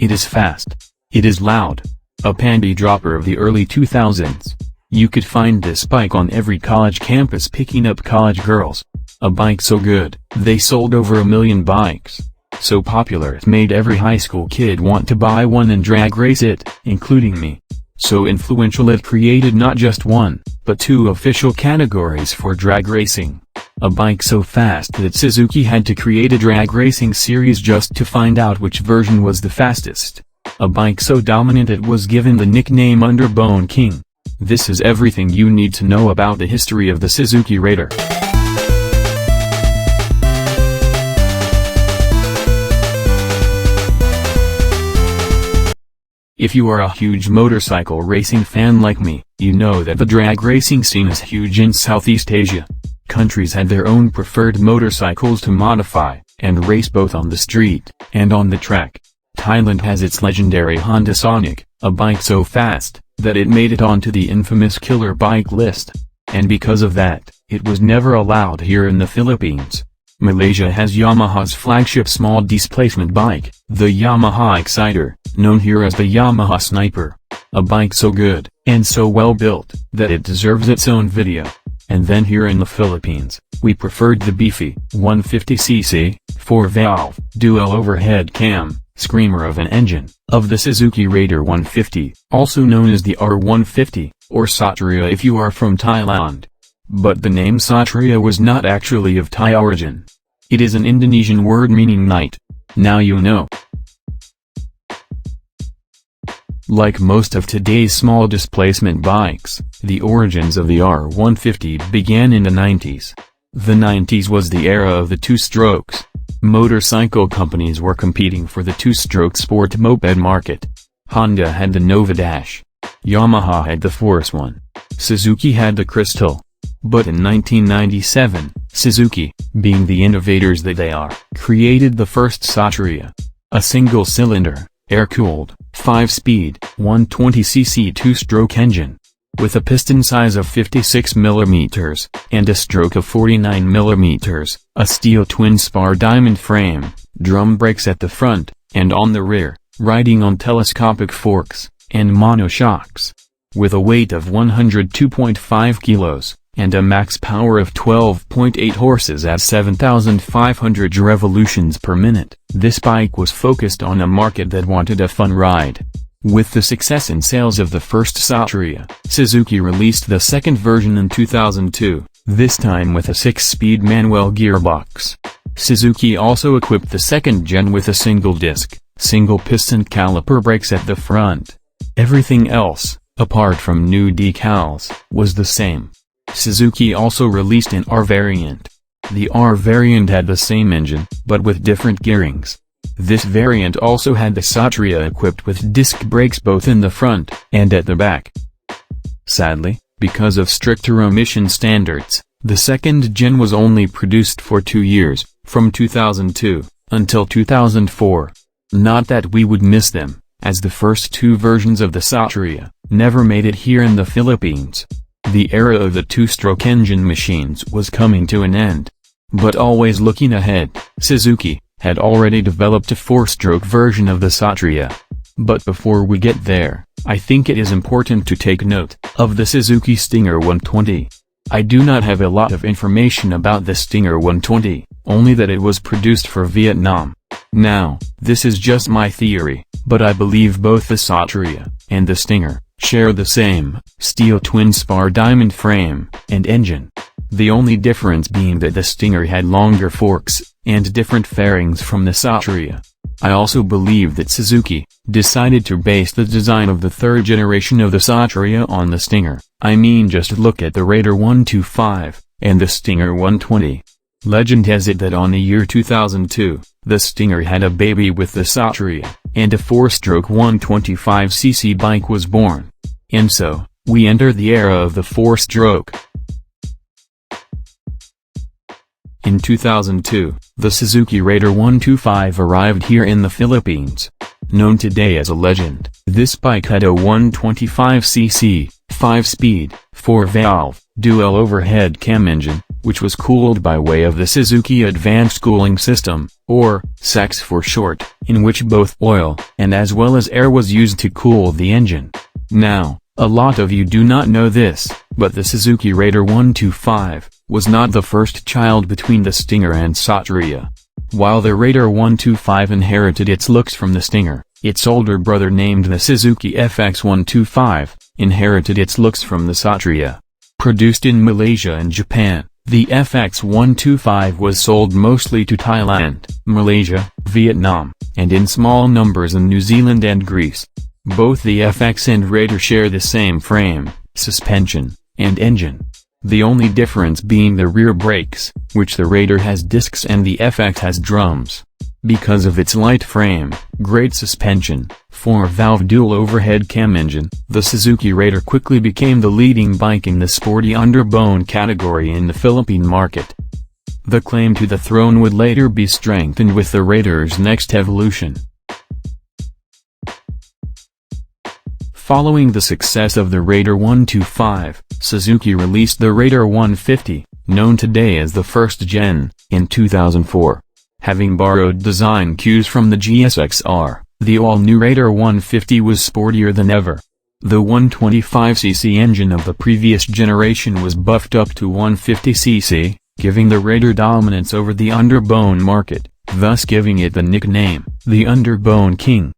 It is fast. It is loud. A panty dropper of the early 2000s. You could find this bike on every college campus picking up college girls. A bike so good, they sold over 1 million bikes. So popular it made every high school kid want to buy one and drag race it, including me. So influential it created not just one, but 2 official categories for drag racing. A bike so fast that Suzuki had to create a drag racing series just to find out which version was the fastest. A bike so dominant it was given the nickname Underbone King. This is everything you need to know about the history of the Suzuki Raider. If you are a huge motorcycle racing fan like me, you know that the drag racing scene is huge in Southeast Asia. Countries had their own preferred motorcycles to modify, and race both on the street, and on the track. Thailand has its legendary Honda Sonic, a bike so fast, that it made it onto the infamous killer bike list. And because of that, it was never allowed here in the Philippines. Malaysia has Yamaha's flagship small displacement bike, the Yamaha Exciter, known here as the Yamaha Sniper. A bike so good, and so well built, that it deserves its own video. And then here in the Philippines, we preferred the beefy, 150cc, 4-valve, dual overhead cam, screamer of an engine, of the Suzuki Raider 150, also known as the R150, or Satria if you are from Thailand. But the name Satria was not actually of Thai origin. It is an Indonesian word meaning knight. Now you know. Like most of today's small displacement bikes, the origins of the R150 began in the 90s. The 90s was the era of the two-strokes. Motorcycle companies were competing for the two-stroke sport moped market. Honda had the Nova Dash. Yamaha had the Force One. Suzuki had the Crystal. But in 1997, Suzuki, being the innovators that they are, created the first Satria. A single-cylinder, air-cooled, 5-speed, 120cc two-stroke engine. With a piston size of 56 mm, and a stroke of 49 mm, a steel twin-spar diamond frame, drum brakes at the front, and on the rear, riding on telescopic forks, and monoshocks. With a weight of 102.5 kilos, and a max power of 12.8 horses at 7,500 revolutions per minute, this bike was focused on a market that wanted a fun ride. With the success and sales of the first Satria, Suzuki released the second version in 2002, this time with a 6-speed manual gearbox. Suzuki also equipped the second gen with a single-disc, single-piston caliper brakes at the front. Everything else, apart from new decals, was the same. Suzuki also released an R variant. The R variant had the same engine, but with different gearings. This variant also had the Satria equipped with disc brakes both in the front and at the back. Sadly, because of stricter emission standards, the second gen was only produced for 2 years, from 2002 until 2004. Not that we would miss them, as the first 2 versions of the Satria never made it here in the Philippines. The era of the two-stroke engine machines was coming to an end. But always looking ahead, Suzuki had already developed a 4-stroke version of the Satria. But before we get there, I think it is important to take note of the Suzuki Stinger 120. I do not have a lot of information about the Stinger 120, only that it was produced for Vietnam. Now, this is just my theory, but I believe both the Satria and the Stinger share the same steel twin-spar diamond frame and engine. The only difference being that the Stinger had longer forks and different fairings from the Satria. I also believe that Suzuki decided to base the design of the third generation of the Satria on the Stinger. I mean, just look at the Raider 125 and the Stinger 120. Legend has it that on the year 2002, the Stinger had a baby with the Satria, and a 4-stroke 125cc bike was born. And so, we enter the era of the 4-stroke. In 2002, the Suzuki Raider 125 arrived here in the Philippines. Known today as a legend, this bike had a 125cc, 5-speed, 4-valve, dual overhead cam engine, which was cooled by way of the Suzuki Advanced Cooling System, or SACS for short, in which both oil and as well as air was used to cool the engine. Now, a lot of you do not know this, but the Suzuki Raider 125 was not the first child between the Stinger and Satria. While the Raider 125 inherited its looks from the Stinger, its older brother named the Suzuki FX 125, inherited its looks from the Satria. Produced in Malaysia and Japan, the FX 125 was sold mostly to Thailand, Malaysia, Vietnam, and in small numbers in New Zealand and Greece. Both the FX and Raider share the same frame, suspension, and engine. The only difference being the rear brakes, which the Raider has discs and the FX has drums. Because of its light frame, great suspension, 4-valve dual overhead cam engine, the Suzuki Raider quickly became the leading bike in the sporty underbone category in the Philippine market. The claim to the throne would later be strengthened with the Raider's next evolution. Following the success of the Raider 125, Suzuki released the Raider 150, known today as the first gen, in 2004. Having borrowed design cues from the GSX-R, the all-new Raider 150 was sportier than ever. The 125cc engine of the previous generation was buffed up to 150cc, giving the Raider dominance over the underbone market, thus giving it the nickname, the Underbone King.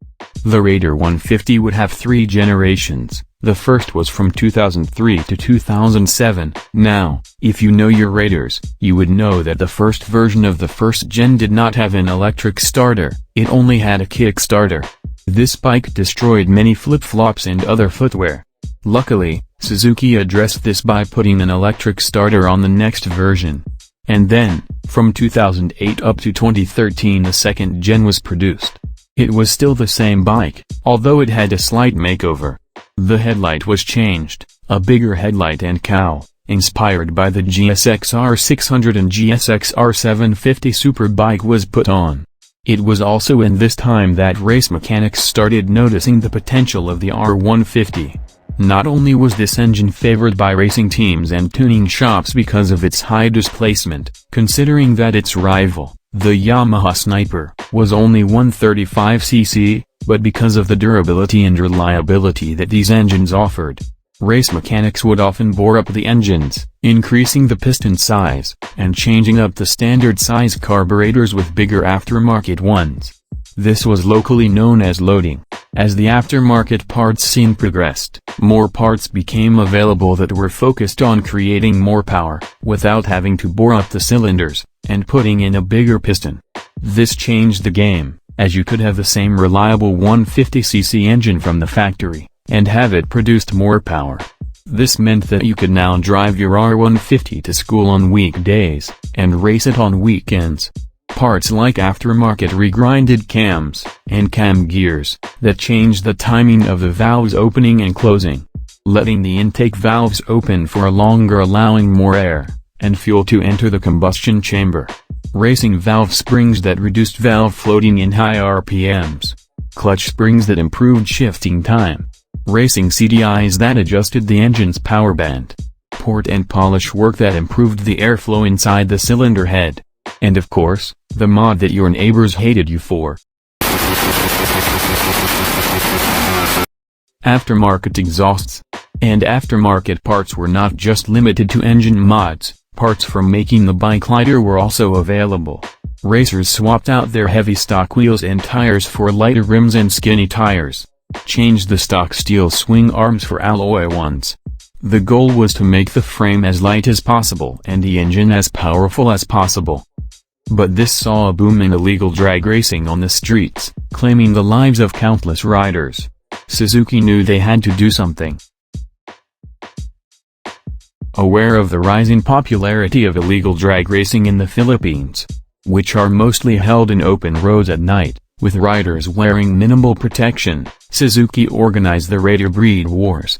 The Raider 150 would have 3 generations. The first was from 2003 to 2007. Now, if you know your Raiders, you would know that the first version of the first gen did not have an electric starter, it only had a kickstarter. This bike destroyed many flip-flops and other footwear. Luckily, Suzuki addressed this by putting an electric starter on the next version. And then, from 2008 up to 2013 the second gen was produced. It was still the same bike, although it had a slight makeover. The headlight was changed, a bigger headlight and cowl, inspired by the GSX-R 600 and GSX-R 750 Superbike was put on. It was also in this time that race mechanics started noticing the potential of the R150. Not only was this engine favored by racing teams and tuning shops because of its high displacement, considering that its rival, the Yamaha Sniper, was only 135cc, but because of the durability and reliability that these engines offered. Race mechanics would often bore up the engines, increasing the piston size, and changing up the standard size carburetors with bigger aftermarket ones. This was locally known as loading. As the aftermarket parts scene progressed, more parts became available that were focused on creating more power, without having to bore up the cylinders, and putting in a bigger piston. This changed the game, as you could have the same reliable 150cc engine from the factory, and have it produced more power. This meant that you could now drive your R150 to school on weekdays, and race it on weekends. Parts like aftermarket regrinded cams, and cam gears, that changed the timing of the valves opening and closing, letting the intake valves open for longer, allowing more air and fuel to enter the combustion chamber. Racing valve springs that reduced valve floating in high RPMs. Clutch springs that improved shifting time. Racing CDIs that adjusted the engine's power band. Port and polish work that improved the airflow inside the cylinder head. And of course, the mod that your neighbors hated you for. Aftermarket exhausts. And aftermarket parts were not just limited to engine mods, parts for making the bike lighter were also available. Racers swapped out their heavy stock wheels and tires for lighter rims and skinny tires. Changed the stock steel swing arms for alloy ones. The goal was to make the frame as light as possible and the engine as powerful as possible. But this saw a boom in illegal drag racing on the streets, claiming the lives of countless riders. Suzuki knew they had to do something. Aware of the rising popularity of illegal drag racing in the Philippines, which are mostly held in open roads at night, with riders wearing minimal protection, Suzuki organized the Raider Breed Wars,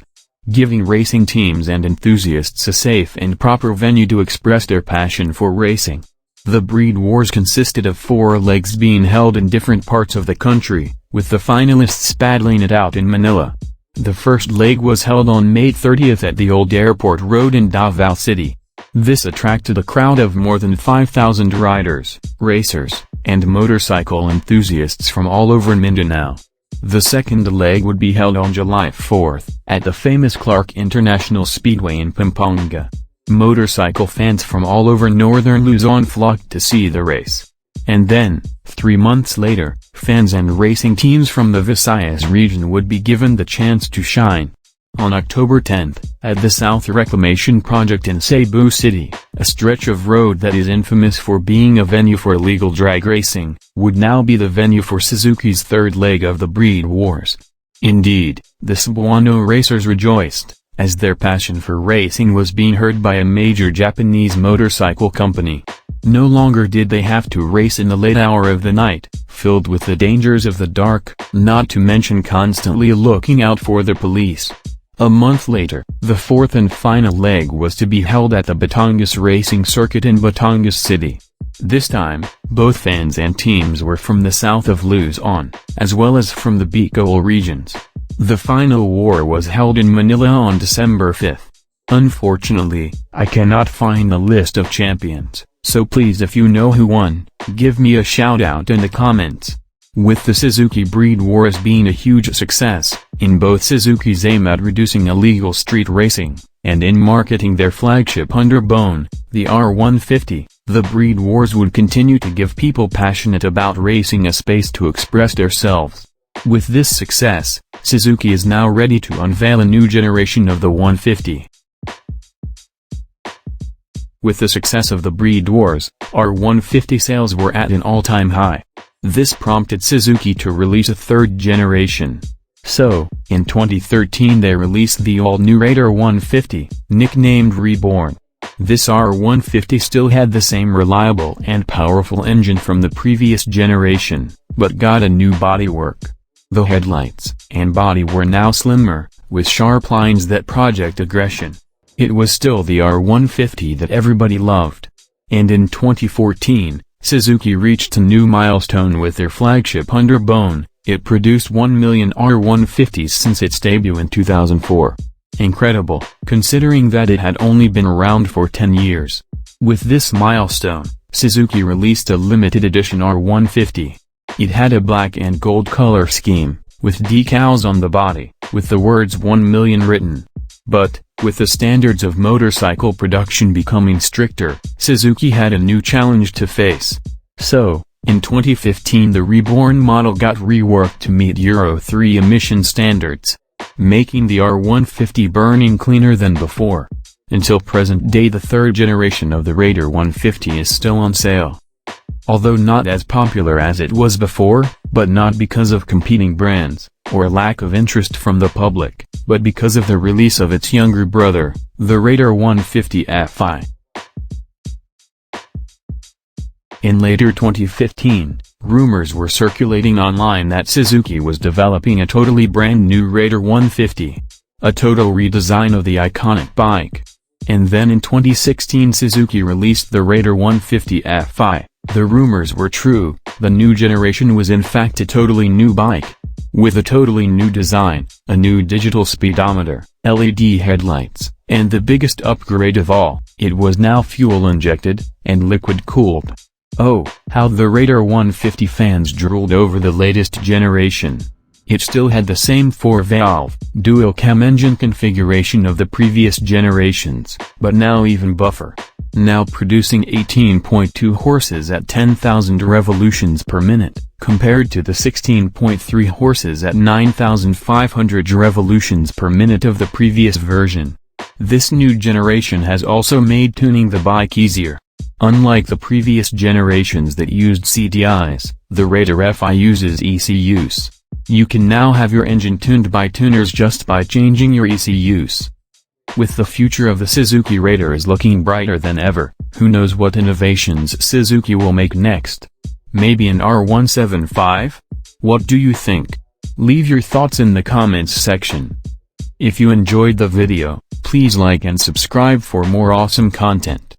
giving racing teams and enthusiasts a safe and proper venue to express their passion for racing. The Breed Wars consisted of 4 legs being held in different parts of the country, with the finalists battling it out in Manila. The first leg was held on May 30th at the Old Airport Road in Davao City. This attracted a crowd of more than 5,000 riders, racers, and motorcycle enthusiasts from all over Mindanao. The second leg would be held on July 4th, at the famous Clark International Speedway in Pampanga. Motorcycle fans from all over northern Luzon flocked to see the race. And then, 3 months later, fans and racing teams from the Visayas region would be given the chance to shine. On October 10th, at the South Reclamation Project in Cebu City, a stretch of road that is infamous for being a venue for illegal drag racing, would now be the venue for Suzuki's third leg of the breed wars. Indeed, the Cebuano racers rejoiced, as their passion for racing was being heard by a major Japanese motorcycle company. No longer did they have to race in the late hour of the night, filled with the dangers of the dark, not to mention constantly looking out for the police. A month later, the fourth and final leg was to be held at the Batangas Racing Circuit in Batangas City. This time, both fans and teams were from the south of Luzon, as well as from the Bicol regions. The final war was held in Manila on December 5th. Unfortunately, I cannot find the list of champions, so please, if you know who won, give me a shout out in the comments. With the Suzuki breed wars being a huge success, in both Suzuki's aim at reducing illegal street racing, and in marketing their flagship Underbone, the R150, the breed wars would continue to give people passionate about racing a space to express themselves. With this success, Suzuki is now ready to unveil a new generation of the 150. With the success of the breed wars, R150 sales were at an all-time high. This prompted Suzuki to release a third generation. So, in 2013 they released the all-new Raider 150, nicknamed Reborn. This R150 still had the same reliable and powerful engine from the previous generation, but got a new bodywork. The headlights and body were now slimmer, with sharp lines that project aggression. It was still the R150 that everybody loved. And in 2014, Suzuki reached a new milestone with their flagship Underbone. It produced 1 million R150s since its debut in 2004. Incredible, considering that it had only been around for 10 years. With this milestone, Suzuki released a limited edition R150. It had a black and gold color scheme, with decals on the body, with the words 1 million written. But, with the standards of motorcycle production becoming stricter, Suzuki had a new challenge to face. So, in 2015 the Reborn model got reworked to meet Euro 3 emission standards, making the R150 burning cleaner than before. Until present day the third generation of the Raider 150 is still on sale. Although not as popular as it was before, but not because of competing brands, or lack of interest from the public, but because of the release of its younger brother, the Raider 150 Fi. In later 2015, rumors were circulating online that Suzuki was developing a totally brand new Raider 150, a total redesign of the iconic bike. And then in 2016 Suzuki released the Raider 150 Fi. The rumors were true, the new generation was in fact a totally new bike. With a totally new design, a new digital speedometer, LED headlights, and the biggest upgrade of all, it was now fuel-injected, and liquid-cooled. Oh, how the Raider 150 fans drooled over the latest generation. It still had the same 4-valve, dual-cam engine configuration of the previous generations, but now even buffer. Now producing 18.2 horses at 10,000 revolutions per minute, compared to the 16.3 horses at 9,500 revolutions per minute of the previous version. This new generation has also made tuning the bike easier. Unlike the previous generations that used CDIs, the Raider Fi uses ECUs. You can now have your engine tuned by tuners just by changing your ECUs. With the future of the Suzuki Raider is looking brighter than ever, who knows what innovations Suzuki will make next? Maybe an R175? What do you think? Leave your thoughts in the comments section. If you enjoyed the video, please like and subscribe for more awesome content.